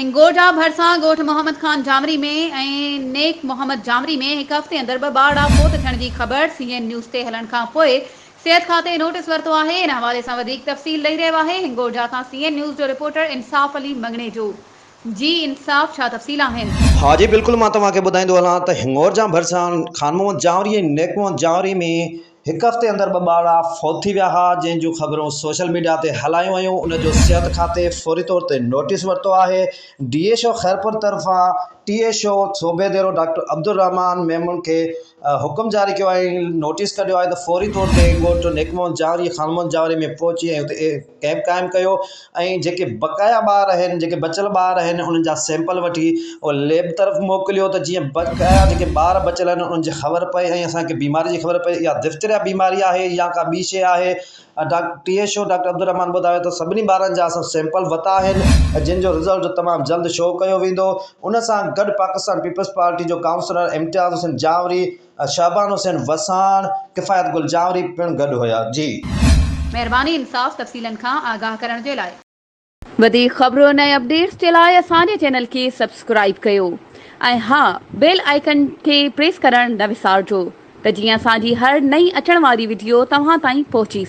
हिंगोजा भरिसां ॻोठ मोहम्मद खान जामरी में ऐं नेक मोहम्मद जामरी में हिकु हफ़्ते अंदरि ॿ ॿार फोत थियण जी ख़बर सीएन न्यूज़ ते हलण खां पोइ सिहत खाते नोटिस वरितो आहे। इन हवाले सां वधीक तफ़सील ॾेई रहियो आहे हिंगोजा खां सीएन न्यूज़ जो रिपोर्टर इंसाफ़ अली मंगणे जो। जी इंसाफ़, छा तफ़सील आहिनि? हाँ जी बिल्कुल, मां तव्हांखे ॿुधाईंदो हलां त हिंगोजा भरिसां खान मोहम्मद जामरी ऐं नेक मोहम्मद जामरी में हिकु हफ़्ते अंदरि ॿ ॿार फौत थी विया हुआ, जंहिंजूं ख़बरूं सोशल मीडिया ते हलायूं वयूं। उनजो सिहत खाते फौरी तौर ते नोटिस वरितो आहे। DSO खैरपुर तरफ़ां TSO सूबेदेरो डॉक्टर अब्दुल रहमान मेमून खे हुकुम जारी कयो आहे, नोटिस कढियो आहे त फौरी तौर ते ॻोठ नेक मोहम्मद जामरी खान मोहम्मद जामरी में पहुची ऐं हुते कैंप क़ाइमु कयो ऐं जेके बक़ाया ॿार आहिनि, जेके बचियल ॿार आहिनि, उन्हनि जा सैंपल वठी उहो लैब तरफ़ मोकिलियो त जीअं बक़ाया जेके ॿार बचियल आहिनि उन्हनि जी ख़बर पए ऐं असांखे बीमारी जी ख़बर पए, इहा डिफ़्थीरिया बीमारी आहे या का ॿी शइ आहे। TSO डॉक्टर अब्दुल रहमान ॿुधायो त सभिनी ॿारनि जा असां सैंपल वरिता आहिनि, जिन जो रिज़ल्ट तमामु जल्द शो कयो वेंदो। उन सां गॾु पाकिस्तान पीपल्स पार्टी जो काउंसलर इम्तियाज़ हुसैन जावरी, शहबान हुसैन वसाण, किफ़ायत गुल जावरी पिणु गॾु हुया। जी महिरबानी इंसाफ़ तफ़सीलनि खां आगाह करण जे लाइ। वधीक ख़बरुनि ऐं अपडेट्स जे लाइ असांजे चैनल खे सब्सक्राइब कयो ऐं हा, बेल आइकन खे प्रेस करणु न विसारिजो त जीअं असांजी हर नई अचण वारी वीडियो तव्हां ताईं पहुची